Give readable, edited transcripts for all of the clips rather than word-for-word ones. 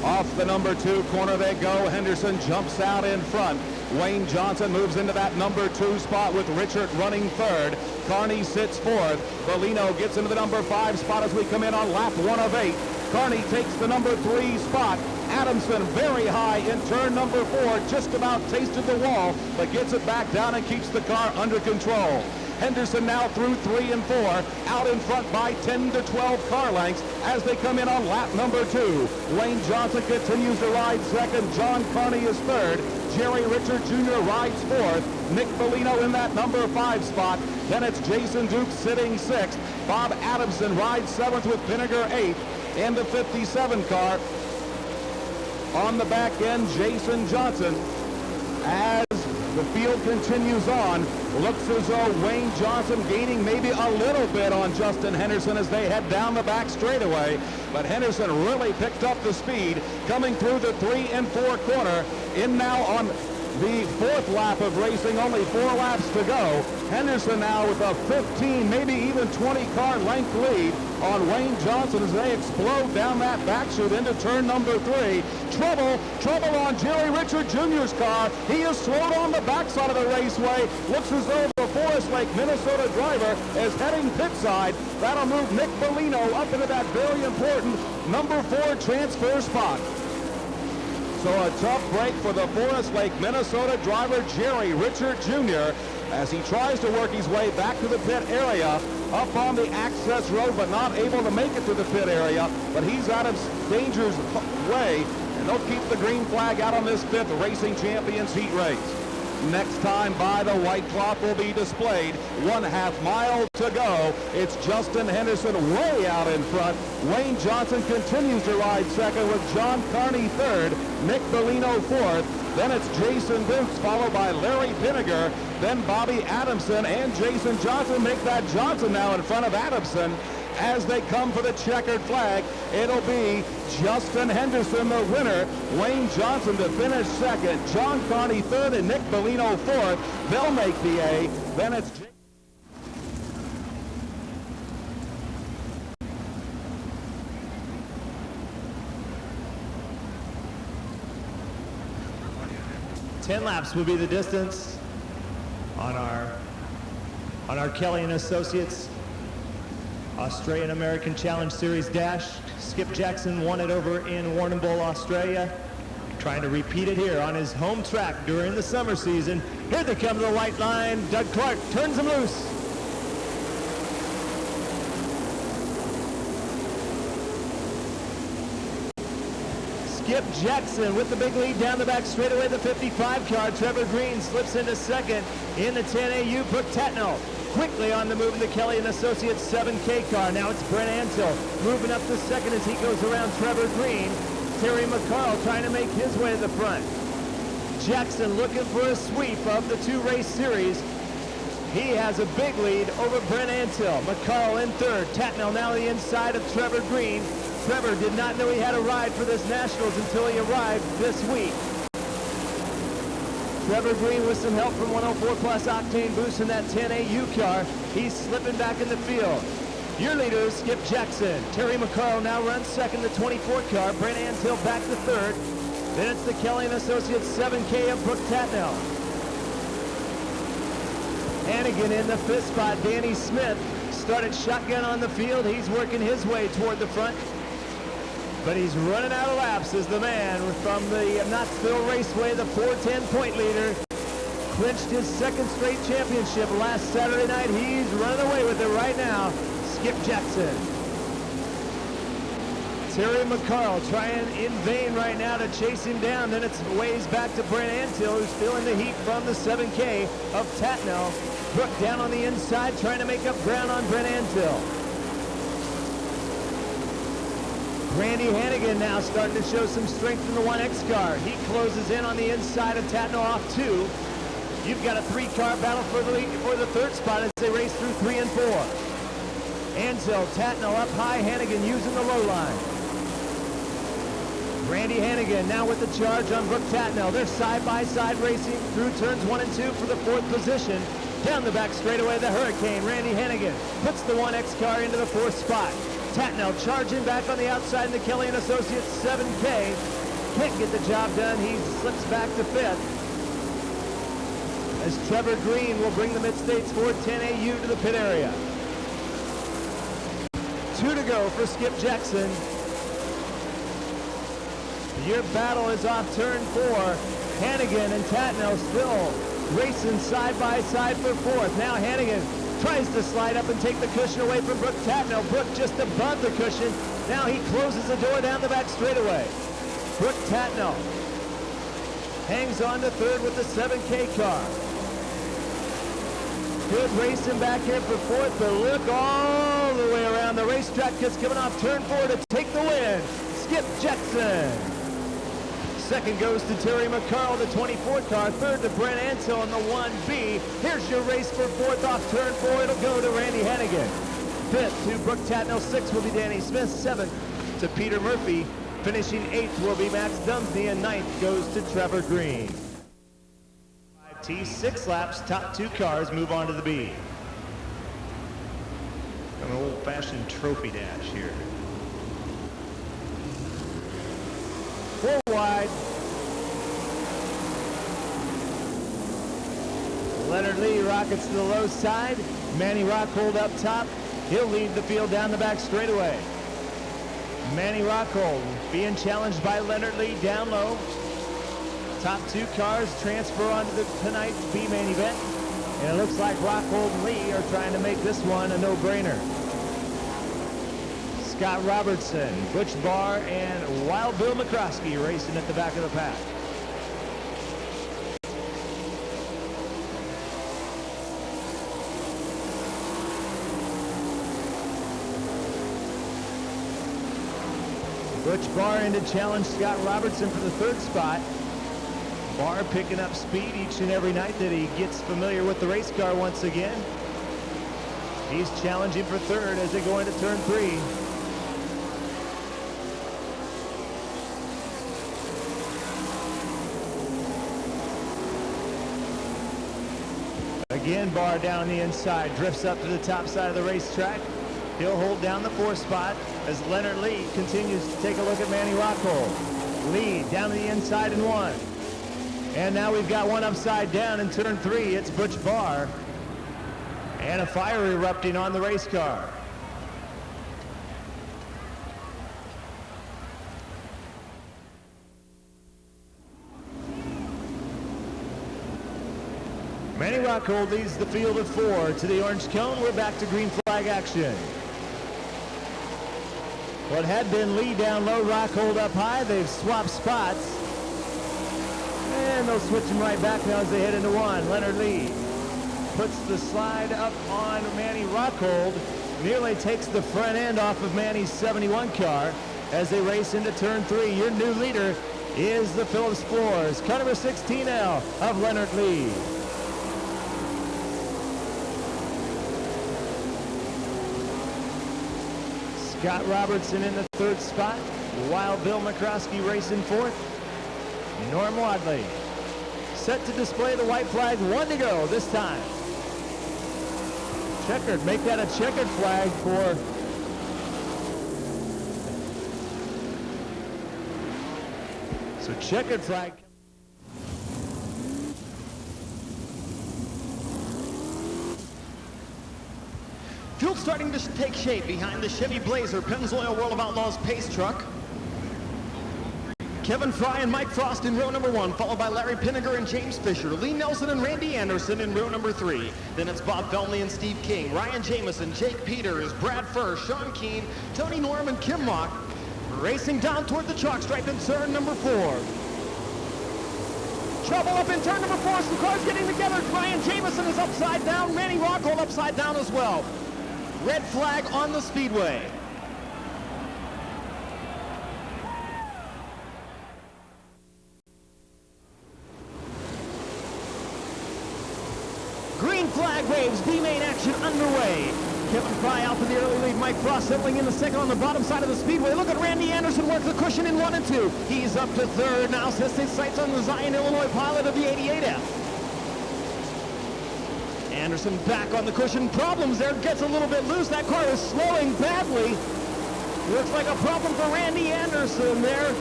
Off the number 2 corner they go. Henderson jumps out in front. Wayne Johnson moves into that number 2 spot with Richard running third. Carney sits fourth. Bellino gets into the number 5 spot as we come in on lap 1 of 8. Carney takes the number 3 spot. Adamson very high in turn number 4, just about tasted the wall, but gets it back down and keeps the car under control. Henderson now through 3 and 4, out in front by 10 to 12 car lengths as they come in on lap number 2. Wayne Johnson continues to ride second. John Carney is third. Jerry Richard Jr. rides fourth. Nick Bellino in that number 5 spot. Then it's Jason Duke sitting 6th. Bob Adamson rides 7th with Vinegar 8th. In the 57 car, on the back end, Jason Johnson. As the field continues on, looks as though Wayne Johnson gaining maybe a little bit on Justin Henderson as they head down the back straightaway. But Henderson really picked up the speed coming through the 3 and 4 corner. In now on the 4th lap of racing, only 4 laps to go. Henderson now with a 15, maybe even 20 car length lead on Wayne Johnson as they explode down that back chute into turn number 3. Trouble on Jerry Richard Jr.'s car. He is slowed on the backside of the raceway. Looks as though the Forest Lake, Minnesota driver is heading pit side. That'll move Nick Bellino up into that very important number 4 transfer spot. So a tough break for the Forest Lake, Minnesota driver Jerry Richard Jr. as he tries to work his way back to the pit area, up on the access road, but not able to make it to the pit area. But he's out of danger's way, and they'll keep the green flag out on this 5th Racing Champions heat race. Next time by the white cloth will be displayed. 1/2 mile to go. It's Justin Henderson way out in front. Wayne Johnson continues to ride second with John Carney third. Nick Bellino fourth. Then it's Jason Dukes followed by Larry Vinegar. Then Bobby Adamson and Jason Johnson make that Johnson now in front of Adamson. As they come for the checkered flag, it'll be Justin Henderson the winner, Wayne Johnson to finish second, John Carney third, and Nick Bellino fourth. They'll make the A. Then it's 10 laps will be the distance on our Kelly and Associates Australian American Challenge Series dash. Skip Jackson won it over in Warrnambool, Australia. Trying to repeat it here on his home track during the summer season. Here they come to the white line. Doug Clark turns them loose. Skip Jackson with the big lead down the back straightaway. The 55 car. Trevor Green slips into second in the 10AU. Brooke Tatnall quickly on the move in the Kelly and Associates 7K car. Now it's Brent Ansell moving up to second as he goes around Trevor Green. Terry McCarl trying to make his way to the front. Jackson looking for a sweep of the 2-race series. He has a big lead over Brent Ansell. McCarl in third. Tatnall now the inside of Trevor Green. Trevor did not know he had a ride for this Nationals until he arrived this week. Trevor Green with some help from 104 plus octane boost in that 10AU car. He's slipping back in the field. Your leader is Skip Jackson. Terry McCarl now runs second, the 24 car. Brent Ansell back to third. Then it's the Kelly and Associates 7K of Brooke Tatnall. Hannigan in the 5th spot. Danny Smith started shotgun on the field. He's working his way toward the front. But he's running out of laps as the man from the Knoxville Raceway, the 410 point leader, clinched his 2nd straight championship last Saturday night. He's running away with it right now. Skip Jackson. Terry McCarl trying in vain right now to chase him down. Then it's ways back to Brent Ansell, who's feeling the heat from the 7K of Tatnall. Brooke down on the inside trying to make up ground on Brent Ansell. Randy Hannigan now starting to show some strength in the 1X car. He closes in on the inside of Tatnall off 2. You've got a 3-car battle for the 3rd spot as they race through 3 and 4. Ansell, Tatnall up high, Hannigan using the low line. Randy Hannigan now with the charge on Brooke Tatnall. They're side-by-side racing through turns 1 and 2 for the 4th position. Down the back straightaway, the Hurricane, Randy Hannigan puts the 1X car into the 4th spot. Tatnell charging back on the outside in the Kelly and Associates 7K. Can't get the job done. He slips back to 5th. As Trevor Green will bring the Mid-States Ford 10AU to the pit area. 2 to go for Skip Jackson. Your battle is off turn 4. Hannigan and Tatnell still racing side by side for 4th. Now Hannigan tries to slide up and take the cushion away from Brooke Tatnell. Brooke just above the cushion. Now he closes the door down the back straightaway. Brooke Tatnell hangs on to 3rd with the 7K car. Good racing back here for 4th, but look all the way around the racetrack, just coming off turn 4 to take the win. Skip Jackson. 2nd goes to Terry McCarl, the 24 car. 3rd to Brent Ansell in the 1B. Here's your race for 4th off turn 4. It'll go to Randy Hannigan. 5th to Brooke Tatnell. 6th will be Danny Smith. 7th to Peter Murphy. Finishing 8th will be Max Dumsney, and 9th goes to Trevor Green. 5T, 6 laps, top 2 cars move on to the B. An old-fashioned trophy dash here. 4 wide. Leonard Lee rockets to the low side. Manny Rockhold up top. He'll lead the field down the back straightaway. Manny Rockhold being challenged by Leonard Lee down low. Top 2 cars transfer onto tonight's B main event. And it looks like Rockhold and Lee are trying to make this one a no-brainer. Scott Robertson, Butch Barr, and Wild Bill McCroskey racing at the back of the pack. Butch Barr in to challenge Scott Robertson for the 3rd spot. Barr picking up speed each and every night that he gets familiar with the race car once again. He's challenging for 3rd as they go into turn 3. Again, Barr down the inside, drifts up to the top side of the racetrack. He'll hold down the 4th spot as Leonard Lee continues to take a look at Manny Rockhold. Lee down to the inside in 1. And now we've got one upside down in turn 3. It's Butch Barr. And a fire erupting on the race car. Manny Rockhold leads the field of 4 to the orange cone. We're back to green flag action. What had been Lee down low, Rockhold up high. They've swapped spots. And they'll switch him right back now as they head into 1. Leonard Lee puts the slide up on Manny Rockhold. Nearly takes the front end off of Manny's 71 car as they race into turn 3. Your new leader is the Phillips Floors, car number 16L of Leonard Lee. Scott Robertson in the 3rd spot. Wild Bill McCroskey racing 4th. Norm Wadley set to display the white flag. 1 to go this time. Checkered, make that a checkered flag for checkered flag. Field starting to take shape behind the Chevy Blazer Pennzoil World of Outlaws pace truck. Kevin Fry and Mike Frost in row number 1, followed by Larry Pinniger and James Fisher, Lee Nelson and Randy Anderson in row number 3. Then it's Bob Felney and Steve King, Ryan Jamison, Jake Peters, Brad Furr, Sean Keane, Tony Norman, Kim Mock, racing down toward the chalk stripe in turn number 4. Trouble up in turn number 4, some cars getting together. Ryan Jamison is upside down, Manny Rockhold upside down as well. Red flag on the speedway. Green flag waves, B-main action underway. Kevin Fry out for the early lead. Mike Frost settling in the second on the bottom side of the speedway. Look at Randy Anderson work the cushion in 1 and 2. He's up to 3rd now, sets his sights on the Zion, Illinois pilot of the 88F. Anderson back on the cushion. Problems there, gets a little bit loose. That car is slowing badly. Looks like a problem for Randy Anderson there.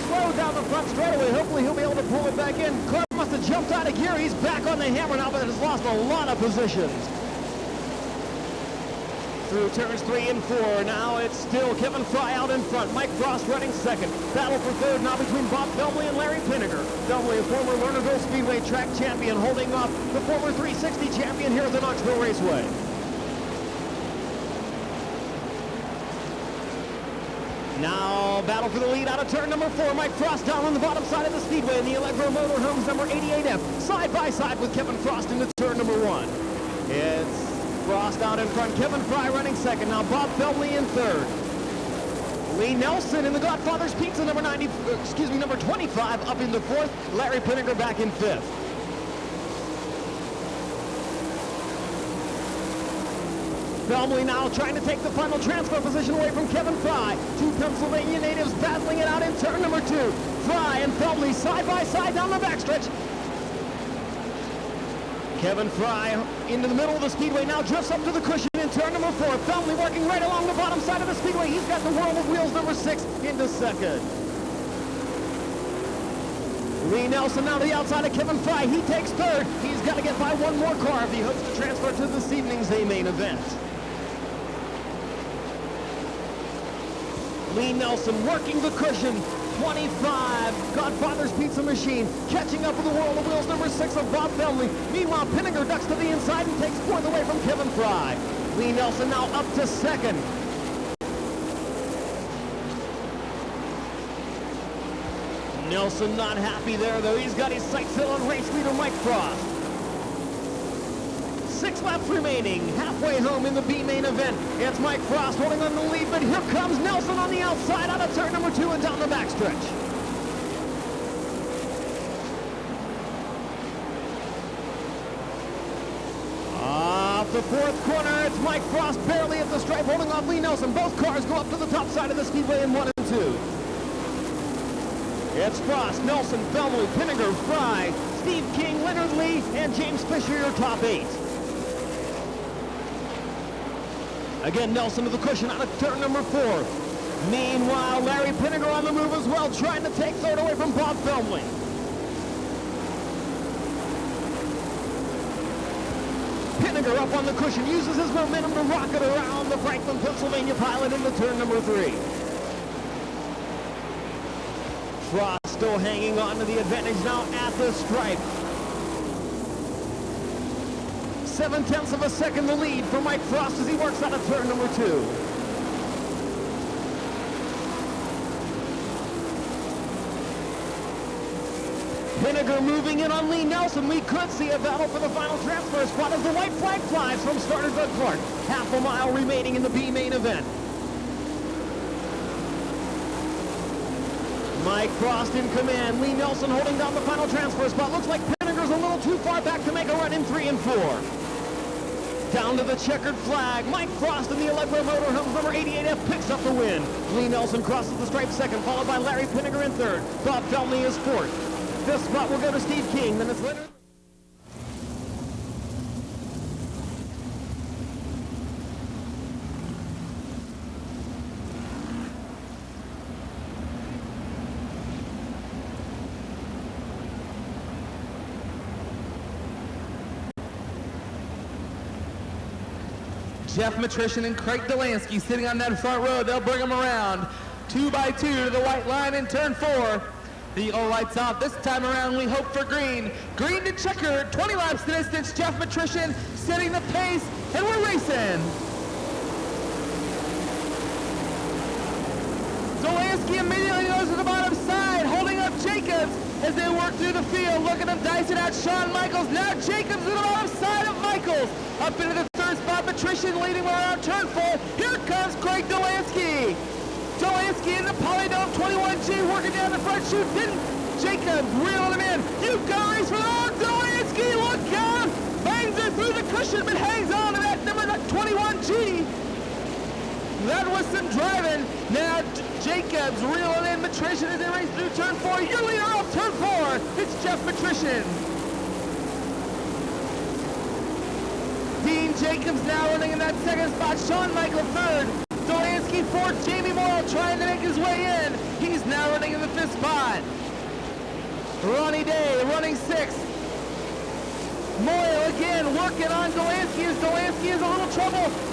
Slow down the front straightaway. Hopefully he'll be able to pull it back in. Car must have jumped out of gear. He's back on the hammer now, but has lost a lot of positions. Through turns 3 and 4. Now it's still Kevin Fry out in front. Mike Frost running second. Battle for third now between Bob Felmley and Larry Pinniger. Felmley, a former Lernerville Speedway track champion, holding off the former 360 champion here at the Knoxville Raceway. Now, battle for the lead out of turn number 4. Mike Frost down on the bottom side of the speedway in the Allegro Motorhomes number 88F. Side by side with Kevin Frost into turn number 1. It's Frost out in front. Kevin Fry running second. Now Bob Felmley in third. Lee Nelson in the Godfather's Pizza number 25 up into fourth. Larry Pinniger back in fifth. Felmley now trying to take the final transfer position away from Kevin Fry. Two Pennsylvania natives battling it out in turn number 2. Fry and Felmley side by side down the backstretch. Kevin Fry into the middle of the speedway, now drifts up to the cushion in turn number 4. Felmley working right along the bottom side of the speedway. He's got the World of Wheels number 6 into second. Lee Nelson now to the outside of Kevin Fry. He takes third. He's got to get by one more car if he hopes to transfer to this evening's A main event. Lee Nelson working the cushion. 25, Godfather's Pizza Machine, catching up with the World of Wheels number 6 of Bob Felmley. Meanwhile, Pinniger ducks to the inside and takes fourth away from Kevin Fry. Lee Nelson now up to second. Nelson not happy there, though. He's got his sights set on race leader Mike Frost. 6 laps remaining, halfway home in the B main event. It's Mike Frost holding on the lead, but here comes Nelson on the outside out of turn number 2 and down the backstretch. Off the fourth corner, it's Mike Frost barely at the stripe, holding off Lee Nelson. Both cars go up to the top side of the speedway in 1 and 2. It's Frost, Nelson, Felmley, Pinniger, Fry, Steve King, Leonard Lee, and James Fisher, your top 8. Again, Nelson to the cushion out of turn number 4. Meanwhile, Larry Pinniger on the move as well, trying to take third away from Bob Felmley. Pinniger up on the cushion, uses his momentum to rocket around the Franklin, Pennsylvania pilot into turn number 3. Frost still hanging on to the advantage now at the stripe. 0.7 of a second the lead for Mike Frost as he works out of turn number 2. Pinniger moving in on Lee Nelson. We could see a battle for the final transfer spot as the white flag flies from starter Doug Clark. Half a mile remaining in the B main event. Mike Frost in command. Lee Nelson holding down the final transfer spot. Looks like Pinniger's a little too far back to make a run in 3 and 4. Down to the checkered flag. Mike Frost in the Allegro Motorhomes number 88F picks up the win. Lee Nelson crosses the stripe second, followed by Larry Pinniger in third. Bob Felmley is fourth. This spot will go to Steve King. Then it's Leonard. Jeff Matrician and Craig Delansky sitting on that front row. They'll bring them around 2 by 2 to the white line in turn 4. The yellow lights off. This time around, we hope for green. Green to checker, 20 laps to distance. Jeff Matrician setting the pace, and we're racing. Delansky immediately goes to the bottom side, holding up Jacobs as they work through the field, looking to dice it out. Shawn Michaels, now Jacobs to the bottom side of Michaels. Up into the third spot, Matrician leading around turn 4. Here comes Craig Delansky. Delansky in the Polydome 21G working down the front chute. Didn't Jacobs reeling him in. You've got to race for the Delansky, look out! Bangs it through the cushion, but hangs on to that number 21G. That was some driving. Now Jacobs reeling in Matrician as they race through turn 4. Your leader off turn 4. It's Jeff Matrician. Dean Jacobs now running in that second spot. Shawn Michael third. Delansky Delansky fourth. Jamie Morrill trying to make his way in. He's now running in the fifth spot. Ronnie Day running sixth. Morrill again working on Delansky as Delansky is a little trouble.